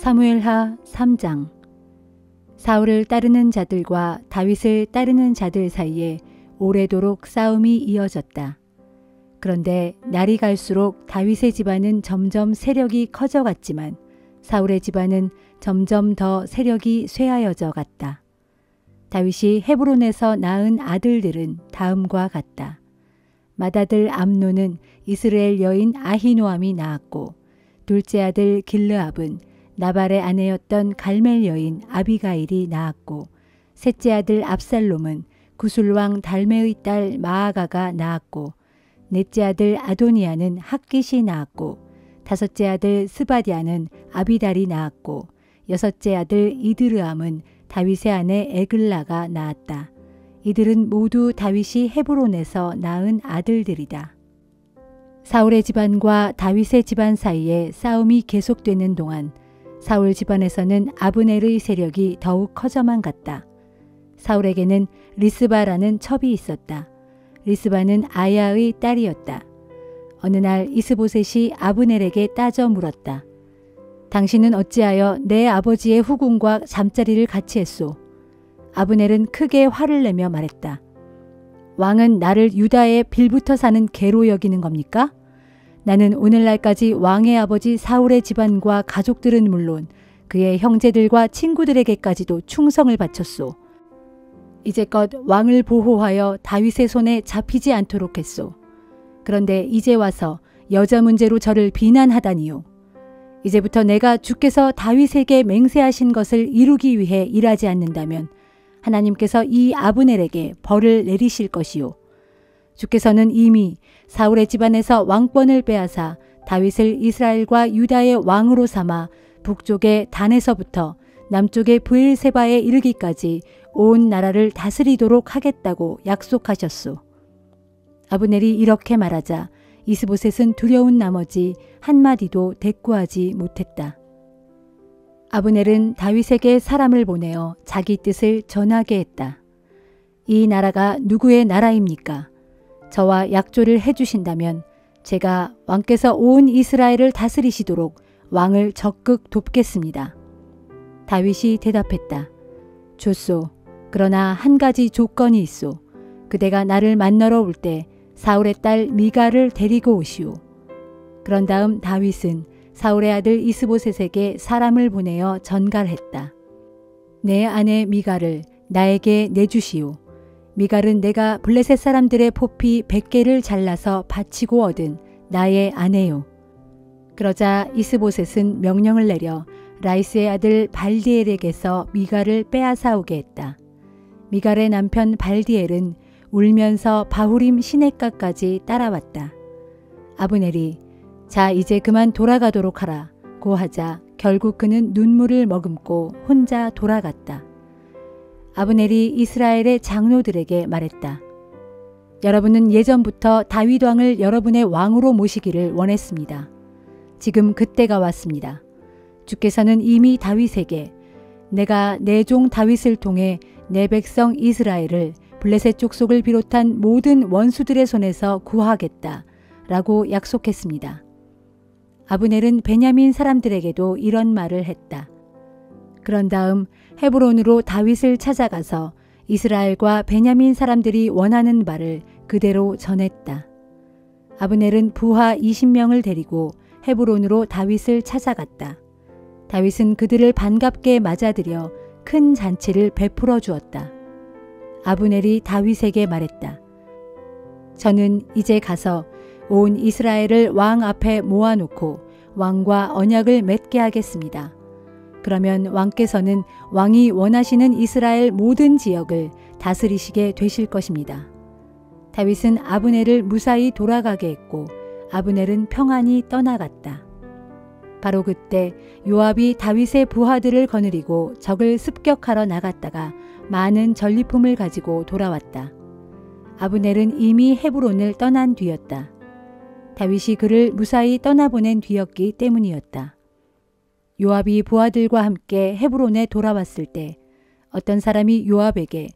사무엘하 3장. 사울을 따르는 자들과 다윗을 따르는 자들 사이에 오래도록 싸움이 이어졌다. 그런데 날이 갈수록 다윗의 집안은 점점 세력이 커져갔지만 사울의 집안은 점점 더 세력이 쇠하여져 갔다. 다윗이 헤브론에서 낳은 아들들은 다음과 같다. 맏아들 암논은 이스라엘 여인 아히노암이 낳았고, 둘째 아들 길르압은 나발의 아내였던 갈멜 여인 아비가일이 낳았고, 셋째 아들 압살롬은 구술왕 달메의 딸 마아가가 낳았고, 넷째 아들 아도니아는 핫깃이 낳았고, 다섯째 아들 스바디아는 아비달이 낳았고, 여섯째 아들 이드르암은 다윗의 아내 에글라가 낳았다. 이들은 모두 다윗이 헤브론에서 낳은 아들들이다. 사울의 집안과 다윗의 집안 사이에 싸움이 계속되는 동안 사울 집안에서는 아브넬의 세력이 더욱 커져만 갔다. 사울에게는 리스바라는 첩이 있었다. 리스바는 아야의 딸이었다. 어느 날 이스보셋이 아브넬에게 따져 물었다. 당신은 어찌하여 내 아버지의 후궁과 잠자리를 같이 했소? 아브넬은 크게 화를 내며 말했다. 왕은 나를 유다에 빌붙어 사는 개로 여기는 겁니까? 나는 오늘날까지 왕의 아버지 사울의 집안과 가족들은 물론 그의 형제들과 친구들에게까지도 충성을 바쳤소. 이제껏 왕을 보호하여 다윗의 손에 잡히지 않도록 했소. 그런데 이제 와서 여자 문제로 저를 비난하다니요. 이제부터 내가 주께서 다윗에게 맹세하신 것을 이루기 위해 일하지 않는다면 하나님께서 이 아브넬에게 벌을 내리실 것이요. 주께서는 이미 사울의 집안에서 왕권을 빼앗아 다윗을 이스라엘과 유다의 왕으로 삼아 북쪽의 단에서부터 남쪽의 브엘세바에 이르기까지 온 나라를 다스리도록 하겠다고 약속하셨소. 아브넬이 이렇게 말하자 이스보셋은 두려운 나머지 한마디도 대꾸하지 못했다. 아브넬은 다윗에게 사람을 보내어 자기 뜻을 전하게 했다. 이 나라가 누구의 나라입니까? 저와 약조를 해주신다면 제가 왕께서 온 이스라엘을 다스리시도록 왕을 적극 돕겠습니다. 다윗이 대답했다. 좋소. 그러나 한 가지 조건이 있소. 그대가 나를 만나러 올 때 사울의 딸 미갈을 데리고 오시오. 그런 다음 다윗은 사울의 아들 이스보셋에게 사람을 보내어 전갈했다. 내 아내 미갈을 나에게 내주시오. 미갈은 내가 블레셋 사람들의 포피 100개를 잘라서 바치고 얻은 나의 아내요. 그러자 이스보셋은 명령을 내려 라이스의 아들 발디엘에게서 미갈을 빼앗아 오게 했다. 미갈의 남편 발디엘은 울면서 바후림 시냇가까지 따라왔다. 아브넬이 자 이제 그만 돌아가도록 하라 고 하자 결국 그는 눈물을 머금고 혼자 돌아갔다. 아브넬이 이스라엘의 장로들에게 말했다. 여러분은 예전부터 다윗 왕을 여러분의 왕으로 모시기를 원했습니다. 지금 그때가 왔습니다. 주께서는 이미 다윗에게 내가 내 종 다윗을 통해 내 백성 이스라엘을 블레셋 족속을 비롯한 모든 원수들의 손에서 구하겠다 라고 약속했습니다. 아브넬은 베냐민 사람들에게도 이런 말을 했다. 그런 다음 헤브론으로 다윗을 찾아가서 이스라엘과 베냐민 사람들이 원하는 바를 그대로 전했다. 아브넬은 부하 20명을 데리고 헤브론으로 다윗을 찾아갔다. 다윗은 그들을 반갑게 맞아들여 큰 잔치를 베풀어 주었다. 아브넬이 다윗에게 말했다. 저는 이제 가서 온 이스라엘을 왕 앞에 모아놓고 왕과 언약을 맺게 하겠습니다. 그러면 왕께서는 왕이 원하시는 이스라엘 모든 지역을 다스리시게 되실 것입니다. 다윗은 아브넬을 무사히 돌아가게 했고 아브넬은 평안히 떠나갔다. 바로 그때 요압이 다윗의 부하들을 거느리고 적을 습격하러 나갔다가 많은 전리품을 가지고 돌아왔다. 아브넬은 이미 헤브론을 떠난 뒤였다. 다윗이 그를 무사히 떠나보낸 뒤였기 때문이었다. 요압이 부하들과 함께 헤브론에 돌아왔을 때 어떤 사람이 요압에게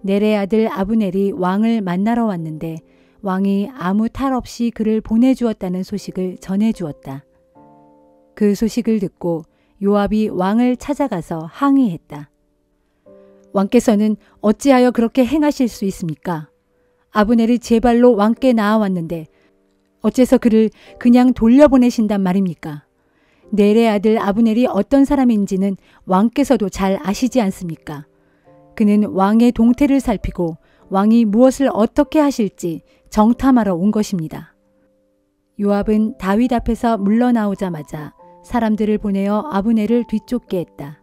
넬의 아들 아브넬이 왕을 만나러 왔는데 왕이 아무 탈 없이 그를 보내주었다는 소식을 전해주었다. 그 소식을 듣고 요압이 왕을 찾아가서 항의했다. 왕께서는 어찌하여 그렇게 행하실 수 있습니까? 아브넬이 제 발로 왕께 나아왔는데 어째서 그를 그냥 돌려보내신단 말입니까? 넬의 아들 아브넬이 어떤 사람인지는 왕께서도 잘 아시지 않습니까? 그는 왕의 동태를 살피고 왕이 무엇을 어떻게 하실지 정탐하러 온 것입니다. 요압은 다윗 앞에서 물러나오자마자 사람들을 보내어 아브넬을 뒤쫓게 했다.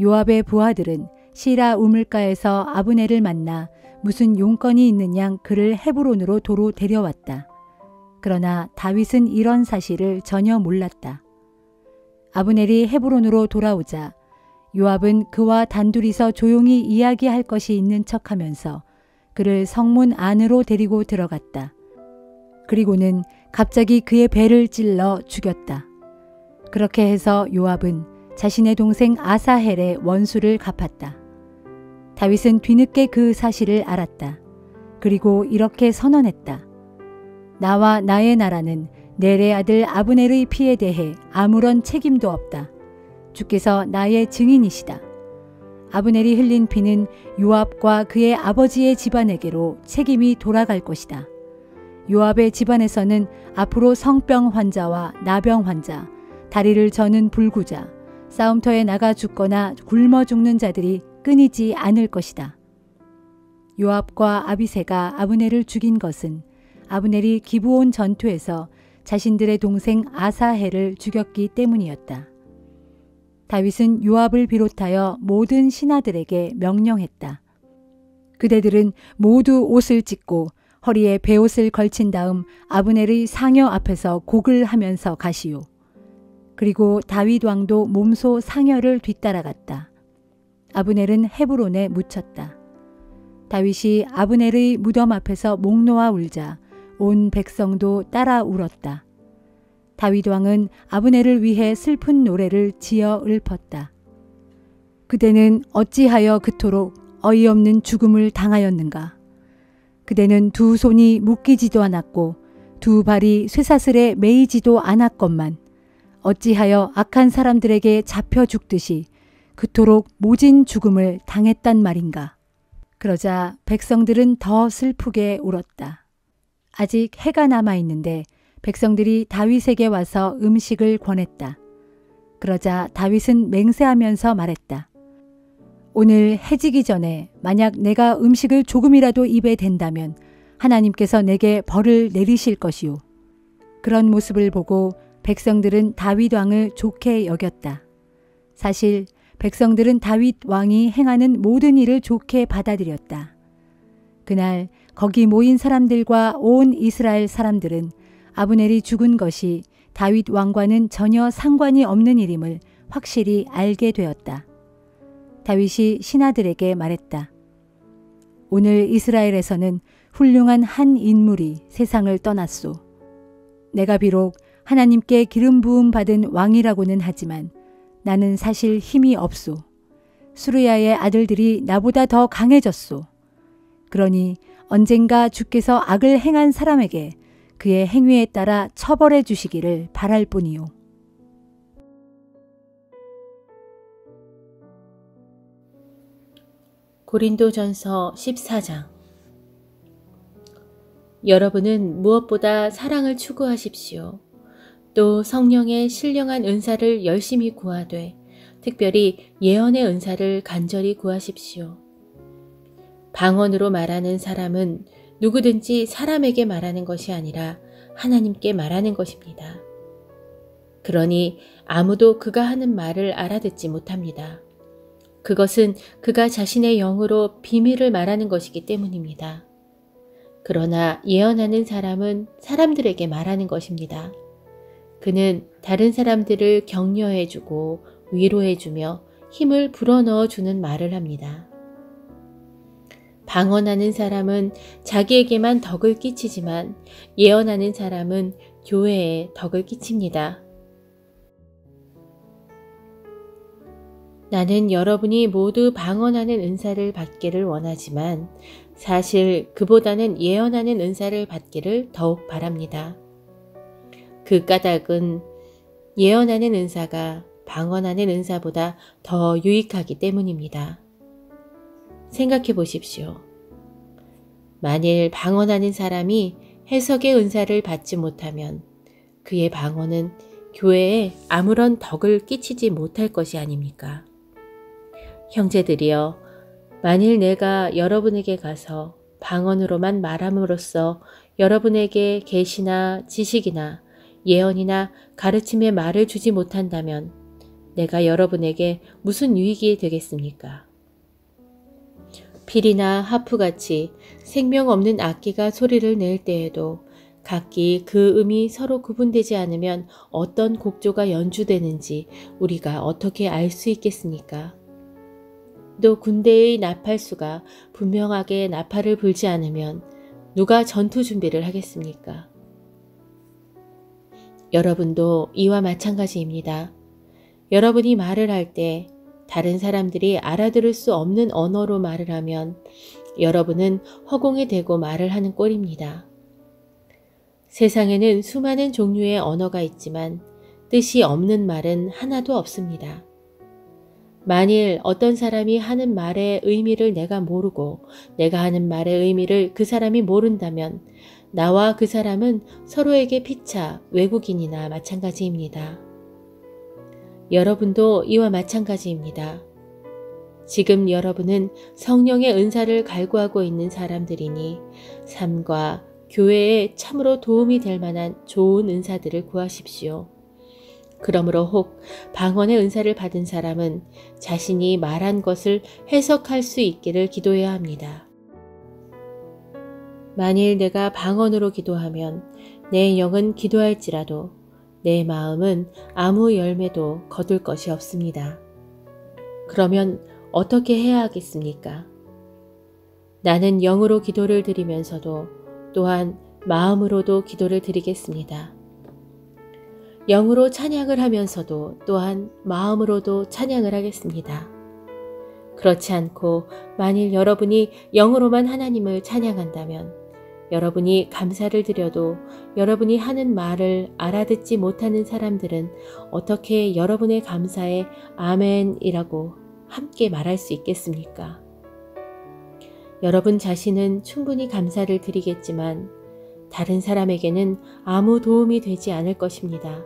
요압의 부하들은 시라 우물가에서 아브넬을 만나 무슨 용건이 있는 양 그를 헤브론으로 도로 데려왔다. 그러나 다윗은 이런 사실을 전혀 몰랐다. 아브넬이 헤브론으로 돌아오자 요압은 그와 단둘이서 조용히 이야기할 것이 있는 척하면서 그를 성문 안으로 데리고 들어갔다. 그리고는 갑자기 그의 배를 찔러 죽였다. 그렇게 해서 요압은 자신의 동생 아사헬의 원수를 갚았다. 다윗은 뒤늦게 그 사실을 알았다. 그리고 이렇게 선언했다. 나와 나의 나라는 넬의 아들 아브넬의 피에 대해 아무런 책임도 없다. 주께서 나의 증인이시다. 아브넬이 흘린 피는 요압과 그의 아버지의 집안에게로 책임이 돌아갈 것이다. 요압의 집안에서는 앞으로 성병 환자와 나병 환자, 다리를 저는 불구자, 싸움터에 나가 죽거나 굶어 죽는 자들이 끊이지 않을 것이다. 요압과 아비새가 아브넬을 죽인 것은 아브넬이 기브온 전투에서 자신들의 동생 아사헬을 죽였기 때문이었다. 다윗은 요압을 비롯하여 모든 신하들에게 명령했다. 그대들은 모두 옷을 찢고 허리에 베옷을 걸친 다음 아브넬의 상여 앞에서 곡을 하면서 가시오. 그리고 다윗 왕도 몸소 상여를 뒤따라갔다. 아브넬은 헤브론에 묻혔다. 다윗이 아브넬의 무덤 앞에서 목 놓아 울자 온 백성도 따라 울었다. 다윗 왕은 아브넬을 위해 슬픈 노래를 지어 읊었다. 그대는 어찌하여 그토록 어이없는 죽음을 당하였는가? 그대는 두 손이 묶이지도 않았고 두 발이 쇠사슬에 매이지도 않았건만 어찌하여 악한 사람들에게 잡혀 죽듯이 그토록 모진 죽음을 당했단 말인가? 그러자 백성들은 더 슬프게 울었다. 아직 해가 남아 있는데 백성들이 다윗에게 와서 음식을 권했다. 그러자 다윗은 맹세하면서 말했다. 오늘 해지기 전에 만약 내가 음식을 조금이라도 입에 댄다면 하나님께서 내게 벌을 내리실 것이오. 그런 모습을 보고 백성들은 다윗 왕을 좋게 여겼다. 사실 백성들은 다윗 왕이 행하는 모든 일을 좋게 받아들였다. 그날 거기 모인 사람들과 온 이스라엘 사람들은 아브넬이 죽은 것이 다윗 왕과는 전혀 상관이 없는 일임을 확실히 알게 되었다. 다윗이 신하들에게 말했다. 오늘 이스라엘에서는 훌륭한 한 인물이 세상을 떠났소. 내가 비록 하나님께 기름 부음 받은 왕이라고는 하지만 나는 사실 힘이 없소. 수르야의 아들들이 나보다 더 강해졌소. 그러니 언젠가 주께서 악을 행한 사람에게 그의 행위에 따라 처벌해 주시기를 바랄 뿐이요. 고린도전서 14장. 여러분은 무엇보다 사랑을 추구하십시오. 또 성령의 신령한 은사를 열심히 구하되 특별히 예언의 은사를 간절히 구하십시오. 방언으로 말하는 사람은 누구든지 사람에게 말하는 것이 아니라 하나님께 말하는 것입니다. 그러니 아무도 그가 하는 말을 알아듣지 못합니다. 그것은 그가 자신의 영으로 비밀을 말하는 것이기 때문입니다. 그러나 예언하는 사람은 사람들에게 말하는 것입니다. 그는 다른 사람들을 격려해주고 위로해주며 힘을 불어넣어 주는 말을 합니다. 방언하는 사람은 자기에게만 덕을 끼치지만 예언하는 사람은 교회에 덕을 끼칩니다. 나는 여러분이 모두 방언하는 은사를 받기를 원하지만 사실 그보다는 예언하는 은사를 받기를 더욱 바랍니다. 그 까닭은 예언하는 은사가 방언하는 은사보다 더 유익하기 때문입니다. 생각해 보십시오. 만일 방언하는 사람이 해석의 은사를 받지 못하면 그의 방언은 교회에 아무런 덕을 끼치지 못할 것이 아닙니까? 형제들이여, 만일 내가 여러분에게 가서 방언으로만 말함으로써 여러분에게 계시나 지식이나 예언이나 가르침의 말을 주지 못한다면 내가 여러분에게 무슨 유익이 되겠습니까? 필이나 하프같이 생명 없는 악기가 소리를 낼 때에도 각기 그 음이 서로 구분되지 않으면 어떤 곡조가 연주되는지 우리가 어떻게 알 수 있겠습니까? 또 군대의 나팔수가 분명하게 나팔을 불지 않으면 누가 전투 준비를 하겠습니까? 여러분도 이와 마찬가지입니다. 여러분이 말을 할 때 다른 사람들이 알아들을 수 없는 언어로 말을 하면 여러분은 허공에 대고 말을 하는 꼴입니다. 세상에는 수많은 종류의 언어가 있지만 뜻이 없는 말은 하나도 없습니다. 만일 어떤 사람이 하는 말의 의미를 내가 모르고 내가 하는 말의 의미를 그 사람이 모른다면 나와 그 사람은 서로에게 피차 외국인이나 마찬가지입니다. 여러분도 이와 마찬가지입니다. 지금 여러분은 성령의 은사를 갈구하고 있는 사람들이니 삶과 교회에 참으로 도움이 될 만한 좋은 은사들을 구하십시오. 그러므로 혹 방언의 은사를 받은 사람은 자신이 말한 것을 해석할 수 있기를 기도해야 합니다. 만일 내가 방언으로 기도하면 내 영은 기도할지라도 내 마음은 아무 열매도 거둘 것이 없습니다. 그러면 어떻게 해야 하겠습니까? 나는 영으로 기도를 드리면서도 또한 마음으로도 기도를 드리겠습니다. 영으로 찬양을 하면서도 또한 마음으로도 찬양을 하겠습니다. 그렇지 않고 만일 여러분이 영으로만 하나님을 찬양한다면 여러분이 감사를 드려도 여러분이 하는 말을 알아듣지 못하는 사람들은 어떻게 여러분의 감사에 아멘이라고 함께 말할 수 있겠습니까? 여러분 자신은 충분히 감사를 드리겠지만 다른 사람에게는 아무 도움이 되지 않을 것입니다.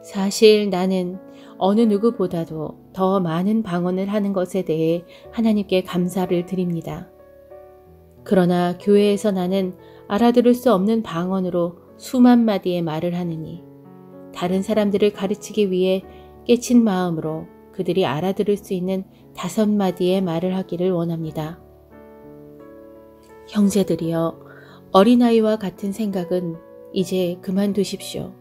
사실 나는 어느 누구보다도 더 많은 방언을 하는 것에 대해 하나님께 감사를 드립니다. 그러나 교회에서 나는 알아들을 수 없는 방언으로 수만 마디의 말을 하느니 다른 사람들을 가르치기 위해 깨친 마음으로 그들이 알아들을 수 있는 5마디의 말을 하기를 원합니다. 형제들이여, 어린아이와 같은 생각은 이제 그만두십시오.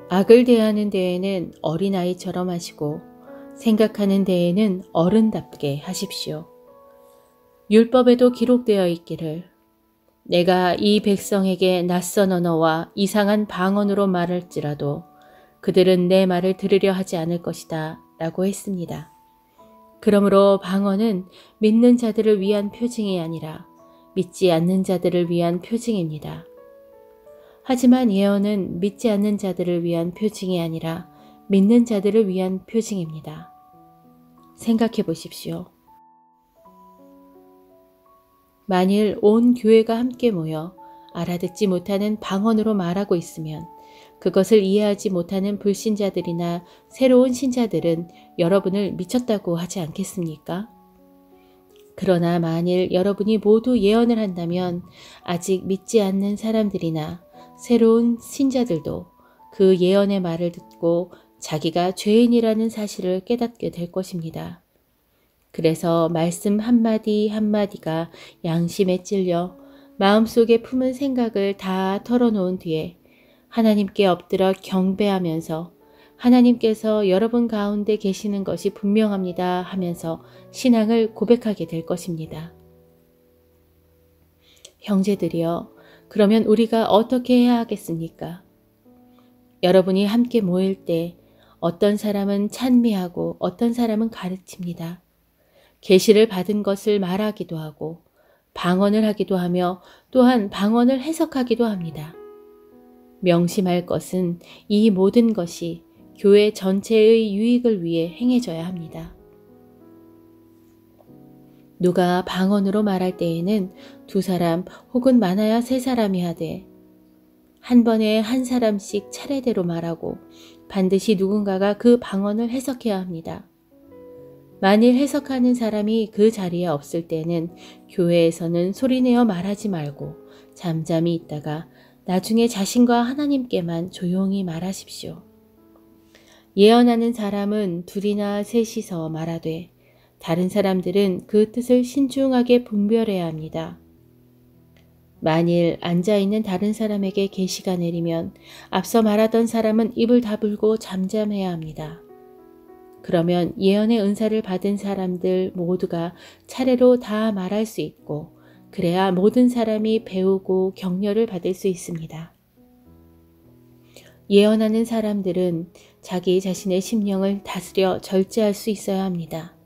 악을 대하는 데에는 어린아이처럼 하시고 생각하는 데에는 어른답게 하십시오. 율법에도 기록되어 있기를 내가 이 백성에게 낯선 언어와 이상한 방언으로 말할지라도 그들은 내 말을 들으려 하지 않을 것이다 라고 했습니다. 그러므로 방언은 믿는 자들을 위한 표징이 아니라 믿지 않는 자들을 위한 표징입니다. 하지만 예언은 믿지 않는 자들을 위한 표징이 아니라 믿는 자들을 위한 표징입니다. 생각해 보십시오. 만일 온 교회가 함께 모여 알아듣지 못하는 방언으로 말하고 있으면 그것을 이해하지 못하는 불신자들이나 새로운 신자들은 여러분을 미쳤다고 하지 않겠습니까? 그러나 만일 여러분이 모두 예언을 한다면 아직 믿지 않는 사람들이나 새로운 신자들도 그 예언의 말을 듣고 자기가 죄인이라는 사실을 깨닫게 될 것입니다. 그래서 말씀 한마디 한마디가 양심에 찔려 마음속에 품은 생각을 다 털어놓은 뒤에 하나님께 엎드려 경배하면서 하나님께서 여러분 가운데 계시는 것이 분명합니다 하면서 신앙을 고백하게 될 것입니다. 형제들이여, 그러면 우리가 어떻게 해야 하겠습니까? 여러분이 함께 모일 때 어떤 사람은 찬미하고 어떤 사람은 가르칩니다. 계시를 받은 것을 말하기도 하고 방언을 하기도 하며 또한 방언을 해석하기도 합니다. 명심할 것은 이 모든 것이 교회 전체의 유익을 위해 행해져야 합니다. 누가 방언으로 말할 때에는 2사람 혹은 많아야 3사람이 하되 한 번에 한 사람씩 차례대로 말하고 반드시 누군가가 그 방언을 해석해야 합니다. 만일 해석하는 사람이 그 자리에 없을 때는 교회에서는 소리내어 말하지 말고 잠잠히 있다가 나중에 자신과 하나님께만 조용히 말하십시오. 예언하는 사람은 2이나 3이서 말하되 다른 사람들은 그 뜻을 신중하게 분별해야 합니다. 만일 앉아있는 다른 사람에게 계시가 내리면 앞서 말하던 사람은 입을 다물고 잠잠해야 합니다. 그러면 예언의 은사를 받은 사람들 모두가 차례로 다 말할 수 있고 그래야 모든 사람이 배우고 격려를 받을 수 있습니다. 예언하는 사람들은 자기 자신의 심령을 다스려 절제할 수 있어야 합니다.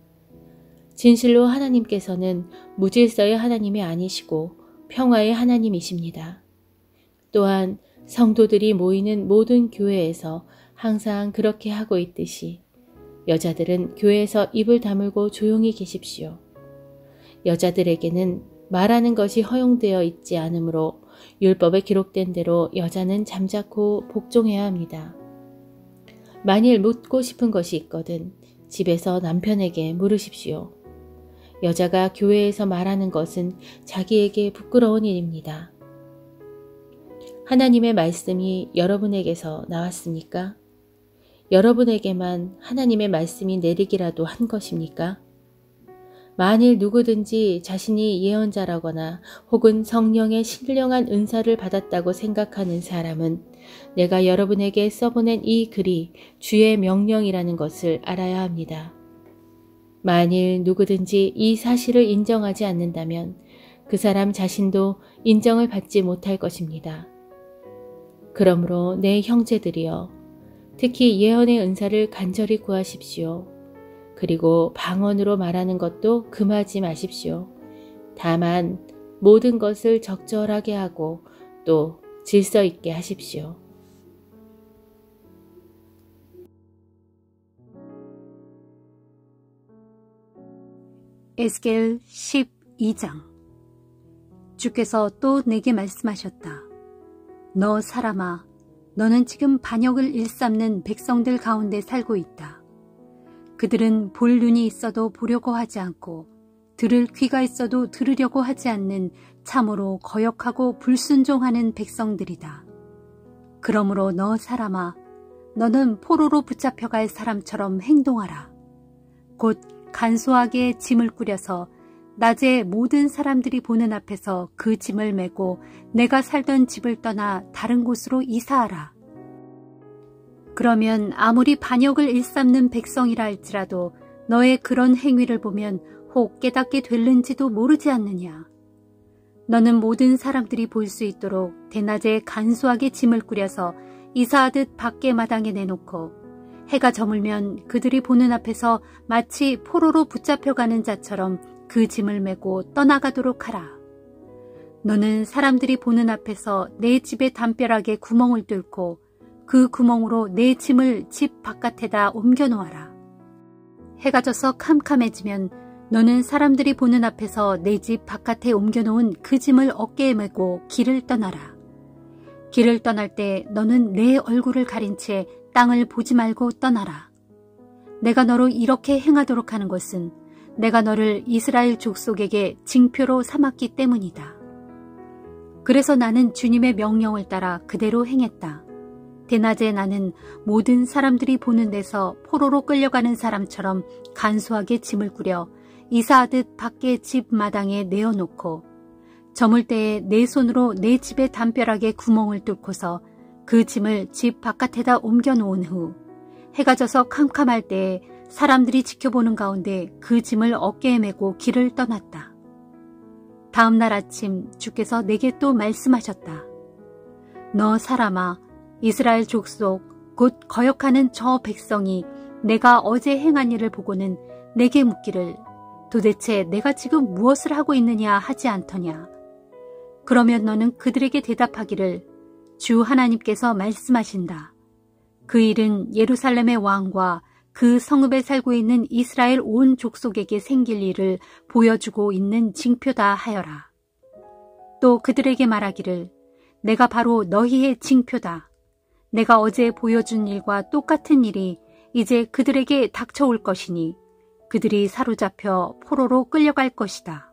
진실로 하나님께서는 무질서의 하나님이 아니시고 평화의 하나님이십니다. 또한 성도들이 모이는 모든 교회에서 항상 그렇게 하고 있듯이 여자들은 교회에서 입을 다물고 조용히 계십시오. 여자들에게는 말하는 것이 허용되어 있지 않으므로 율법에 기록된 대로 여자는 잠자코 복종해야 합니다. 만일 묻고 싶은 것이 있거든 집에서 남편에게 물으십시오. 여자가 교회에서 말하는 것은 자기에게 부끄러운 일입니다. 하나님의 말씀이 여러분에게서 나왔습니까? 여러분에게만 하나님의 말씀이 내리기라도 한 것입니까? 만일 누구든지 자신이 예언자라거나 혹은 성령의 신령한 은사를 받았다고 생각하는 사람은 내가 여러분에게 써보낸 이 글이 주의 명령이라는 것을 알아야 합니다. 만일 누구든지 이 사실을 인정하지 않는다면 그 사람 자신도 인정을 받지 못할 것입니다. 그러므로 내 형제들이여, 특히 예언의 은사를 간절히 구하십시오. 그리고 방언으로 말하는 것도 금하지 마십시오. 다만 모든 것을 적절하게 하고 또 질서 있게 하십시오. 에스겔 12장. 주께서 또 내게 말씀하셨다. 너 사람아, 너는 지금 반역을 일삼는 백성들 가운데 살고 있다. 그들은 볼 눈이 있어도 보려고 하지 않고 들을 귀가 있어도 들으려고 하지 않는 참으로 거역하고 불순종하는 백성들이다. 그러므로 너 사람아, 너는 포로로 붙잡혀갈 사람처럼 행동하라. 곧 간소하게 짐을 꾸려서 낮에 모든 사람들이 보는 앞에서 그 짐을 메고 내가 살던 집을 떠나 다른 곳으로 이사하라. 그러면 아무리 반역을 일삼는 백성이라 할지라도 너의 그런 행위를 보면 혹 깨닫게 될는지도 모르지 않느냐. 너는 모든 사람들이 볼 수 있도록 대낮에 간소하게 짐을 꾸려서 이사하듯 밖에 마당에 내놓고 해가 저물면 그들이 보는 앞에서 마치 포로로 붙잡혀가는 자처럼 그 짐을 메고 떠나가도록 하라. 너는 사람들이 보는 앞에서 내 집의 담벼락에 구멍을 뚫고 그 구멍으로 내 짐을 집 바깥에다 옮겨 놓아라. 해가 져서 캄캄해지면 너는 사람들이 보는 앞에서 내 집 바깥에 옮겨 놓은 그 짐을 어깨에 메고 길을 떠나라. 길을 떠날 때 너는 내 얼굴을 가린 채 땅을 보지 말고 떠나라. 내가 너로 이렇게 행하도록 하는 것은 내가 너를 이스라엘 족속에게 징표로 삼았기 때문이다. 그래서 나는 주님의 명령을 따라 그대로 행했다. 대낮에 나는 모든 사람들이 보는 데서 포로로 끌려가는 사람처럼 간소하게 짐을 꾸려 이사하듯 밖에 집 마당에 내어놓고 저물 때에 내 손으로 내 집의 담벼락에 구멍을 뚫고서 그 짐을 집 바깥에다 옮겨 놓은 후 해가 져서 캄캄할 때에 사람들이 지켜보는 가운데 그 짐을 어깨에 메고 길을 떠났다. 다음 날 아침 주께서 내게 또 말씀하셨다. 너 사람아, 이스라엘 족속 곧 거역하는 저 백성이 내가 어제 행한 일을 보고는 내게 묻기를 도대체 내가 지금 무엇을 하고 있느냐 하지 않더냐. 그러면 너는 그들에게 대답하기를 주 하나님께서 말씀하신다. 그 일은 예루살렘의 왕과 그 성읍에 살고 있는 이스라엘 온 족속에게 생길 일을 보여주고 있는 징표다 하여라. 또 그들에게 말하기를 내가 바로 너희의 징표다. 내가 어제 보여준 일과 똑같은 일이 이제 그들에게 닥쳐올 것이니 그들이 사로잡혀 포로로 끌려갈 것이다.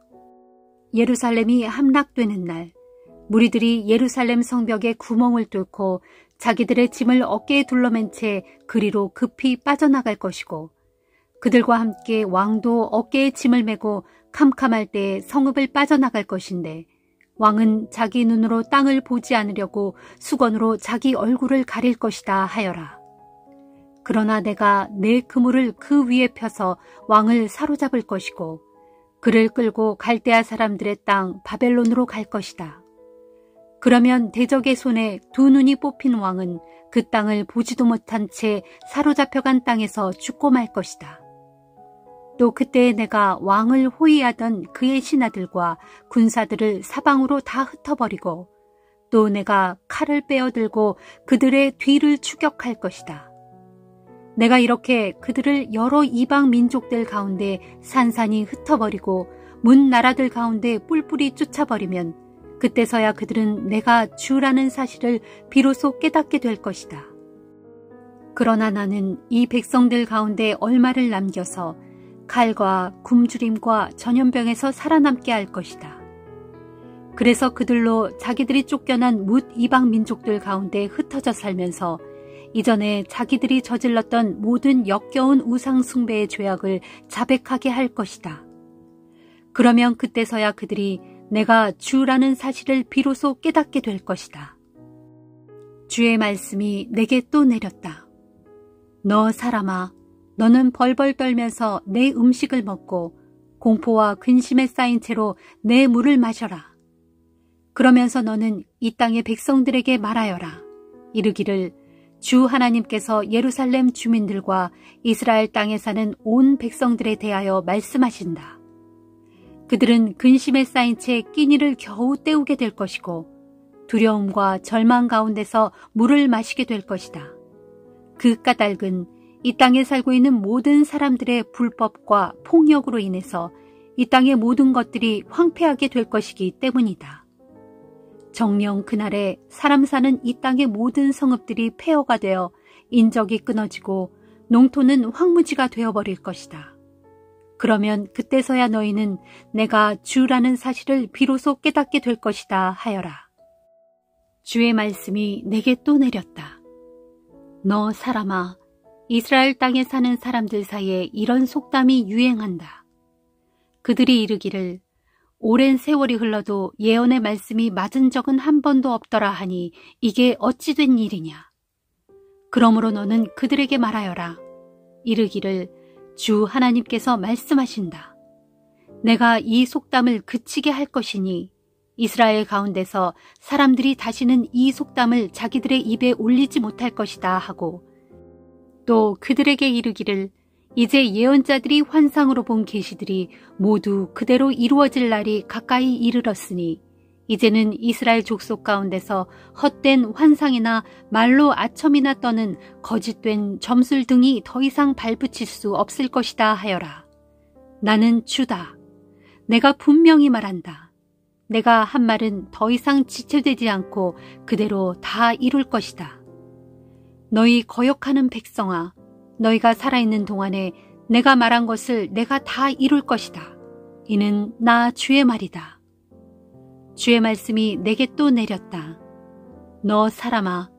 예루살렘이 함락되는 날 무리들이 예루살렘 성벽에 구멍을 뚫고 자기들의 짐을 어깨에 둘러맨 채 그리로 급히 빠져나갈 것이고 그들과 함께 왕도 어깨에 짐을 메고 캄캄할 때에 성읍을 빠져나갈 것인데 왕은 자기 눈으로 땅을 보지 않으려고 수건으로 자기 얼굴을 가릴 것이다 하여라. 그러나 내가 내 그물을 그 위에 펴서 왕을 사로잡을 것이고 그를 끌고 갈대아 사람들의 땅 바벨론으로 갈 것이다. 그러면 대적의 손에 두 눈이 뽑힌 왕은 그 땅을 보지도 못한 채 사로잡혀간 땅에서 죽고 말 것이다. 또 그때에 내가 왕을 호위하던 그의 신하들과 군사들을 사방으로 다 흩어버리고 또 내가 칼을 빼어들고 그들의 뒤를 추격할 것이다. 내가 이렇게 그들을 여러 이방 민족들 가운데 산산이 흩어버리고 문 나라들 가운데 뿔뿔이 쫓아버리면 그때서야 그들은 내가 주라는 사실을 비로소 깨닫게 될 것이다. 그러나 나는 이 백성들 가운데 얼마를 남겨서 칼과 굶주림과 전염병에서 살아남게 할 것이다. 그래서 그들로 자기들이 쫓겨난 뭇 이방 민족들 가운데 흩어져 살면서 이전에 자기들이 저질렀던 모든 역겨운 우상 숭배의 죄악을 자백하게 할 것이다. 그러면 그때서야 그들이 내가 주라는 사실을 비로소 깨닫게 될 것이다. 주의 말씀이 내게 또 내렸다. 너 사람아, 너는 벌벌 떨면서 내 음식을 먹고 공포와 근심에 쌓인 채로 내 물을 마셔라. 그러면서 너는 이 땅의 백성들에게 말하여라. 이르기를 주 하나님께서 예루살렘 주민들과 이스라엘 땅에 사는 온 백성들에 대하여 말씀하신다. 그들은 근심에 쌓인 채 끼니를 겨우 때우게 될 것이고 두려움과 절망 가운데서 물을 마시게 될 것이다. 그 까닭은 이 땅에 살고 있는 모든 사람들의 불법과 폭력으로 인해서 이 땅의 모든 것들이 황폐하게 될 것이기 때문이다. 정녕 그날에 사람 사는 이 땅의 모든 성읍들이 폐허가 되어 인적이 끊어지고 농토는 황무지가 되어버릴 것이다. 그러면 그때서야 너희는 내가 주라는 사실을 비로소 깨닫게 될 것이다 하여라. 주의 말씀이 내게 또 내렸다. 너 사람아, 이스라엘 땅에 사는 사람들 사이에 이런 속담이 유행한다. 그들이 이르기를 오랜 세월이 흘러도 예언의 말씀이 맞은 적은 한 번도 없더라 하니 이게 어찌 된 일이냐. 그러므로 너는 그들에게 말하여라. 이르기를 주 하나님께서 말씀하신다. 내가 이 속담을 그치게 할 것이니 이스라엘 가운데서 사람들이 다시는 이 속담을 자기들의 입에 올리지 못할 것이다 하고 또 그들에게 이르기를 이제 예언자들이 환상으로 본 계시들이 모두 그대로 이루어질 날이 가까이 이르렀으니 이제는 이스라엘 족속 가운데서 헛된 환상이나 말로 아첨이나 떠는 거짓된 점술 등이 더 이상 발붙일 수 없을 것이다 하여라. 나는 주다. 내가 분명히 말한다. 내가 한 말은 더 이상 지체되지 않고 그대로 다 이룰 것이다. 너희 거역하는 백성아, 너희가 살아있는 동안에 내가 말한 것을 내가 다 이룰 것이다. 이는 나 주의 말이다. 주의 말씀이 내게 또 내렸다. 너 사람아,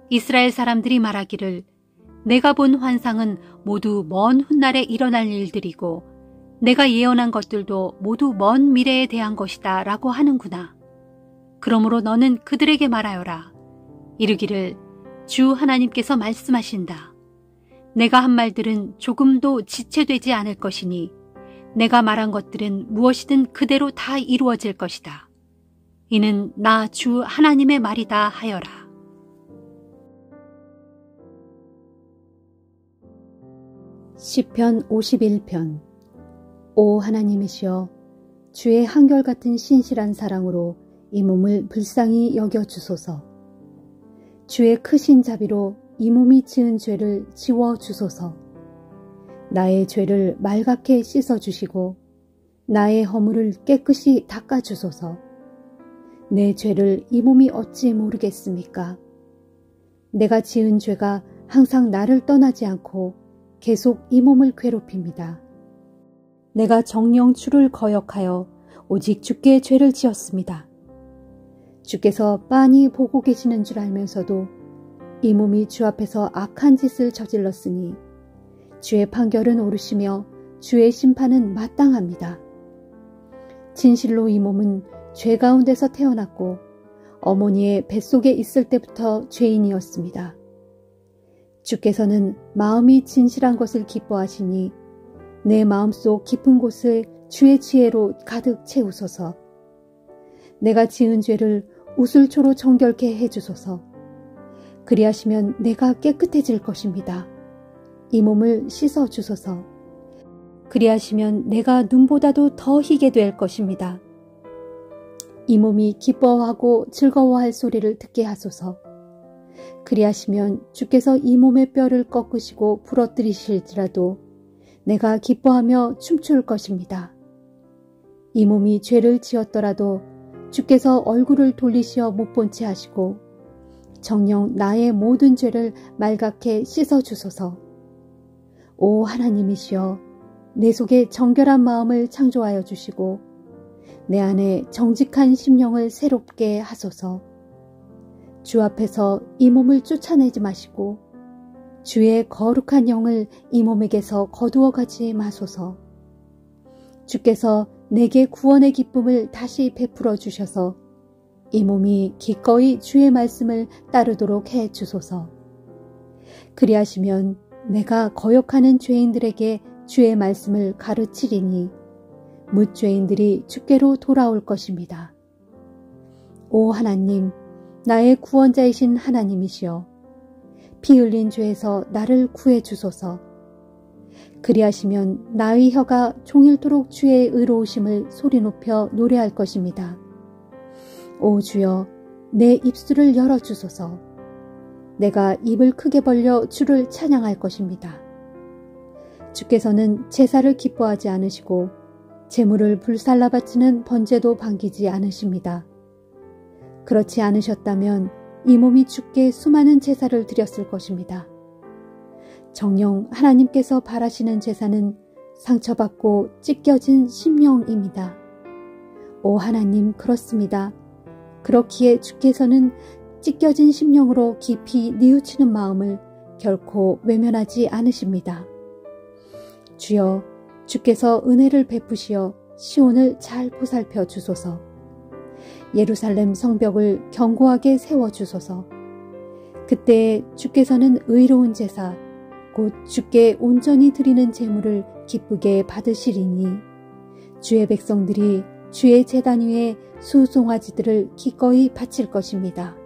이스라엘 사람들이 말하기를 내가 본 환상은 모두 먼 훗날에 일어날 일들이고 내가 예언한 것들도 모두 먼 미래에 대한 것이다 라고 하는구나. 그러므로 너는 그들에게 말하여라. 이르기를 주 하나님께서 말씀하신다. 내가 한 말들은 조금도 지체되지 않을 것이니 내가 말한 것들은 무엇이든 그대로 다 이루어질 것이다. 이는 나 주 하나님의 말이다 하여라. 시편 51편. 오 하나님이시여, 주의 한결같은 신실한 사랑으로 이 몸을 불쌍히 여겨주소서. 주의 크신 자비로 이 몸이 지은 죄를 지워 주소서. 나의 죄를 말갛게 씻어 주시고 나의 허물을 깨끗이 닦아 주소서. 내 죄를 이 몸이 어찌 모르겠습니까? 내가 지은 죄가 항상 나를 떠나지 않고 계속 이 몸을 괴롭힙니다. 내가 정령 주를 거역하여 오직 주께 죄를 지었습니다. 주께서 빤히 보고 계시는 줄 알면서도 이 몸이 주 앞에서 악한 짓을 저질렀으니 주의 판결은 옳으시며 주의 심판은 마땅합니다. 진실로 이 몸은 죄 가운데서 태어났고 어머니의 뱃속에 있을 때부터 죄인이었습니다. 주께서는 마음이 진실한 것을 기뻐하시니 내 마음속 깊은 곳을 주의 지혜로 가득 채우소서. 내가 지은 죄를 우슬초로 정결케 해주소서. 그리하시면 내가 깨끗해질 것입니다. 이 몸을 씻어 주소서. 그리하시면 내가 눈보다도 더 희게 될 것입니다. 이 몸이 기뻐하고 즐거워할 소리를 듣게 하소서. 그리하시면 주께서 이 몸의 뼈를 꺾으시고 부러뜨리실지라도 내가 기뻐하며 춤출 것입니다. 이 몸이 죄를 지었더라도 주께서 얼굴을 돌리시어 못 본 채 하시고 정녕 나의 모든 죄를 말갛게 씻어 주소서. 오 하나님이시여, 내 속에 정결한 마음을 창조하여 주시고 내 안에 정직한 심령을 새롭게 하소서. 주 앞에서 이 몸을 쫓아내지 마시고 주의 거룩한 영을 이 몸에게서 거두어 가지 마소서. 주께서 내게 구원의 기쁨을 다시 베풀어 주셔서 이 몸이 기꺼이 주의 말씀을 따르도록 해 주소서. 그리하시면 내가 거역하는 죄인들에게 주의 말씀을 가르치리니 뭇죄인들이 주께로 돌아올 것입니다. 오 하나님, 나의 구원자이신 하나님이시여, 피 흘린 죄에서 나를 구해 주소서. 그리하시면 나의 혀가 종일토록 주의 의로우심을 소리 높여 노래할 것입니다. 오 주여, 내 입술을 열어주소서. 내가 입을 크게 벌려 주를 찬양할 것입니다. 주께서는 제사를 기뻐하지 않으시고 제물을 불살라 바치는 번제도 반기지 않으십니다. 그렇지 않으셨다면 이 몸이 주께 수많은 제사를 드렸을 것입니다. 정녕 하나님께서 바라시는 제사는 상처받고 찢겨진 심령입니다. 오 하나님, 그렇습니다. 그렇기에 주께서는 찢겨진 심령으로 깊이 뉘우치는 마음을 결코 외면하지 않으십니다. 주여, 주께서 은혜를 베푸시어 시온을 잘 보살펴 주소서. 예루살렘 성벽을 견고하게 세워주소서. 그때 주께서는 의로운 제사, 곧 주께 온전히 드리는 제물을 기쁘게 받으시리니 주의 백성들이 주의 제단 위에 수송아지들을 기꺼이 바칠 것입니다.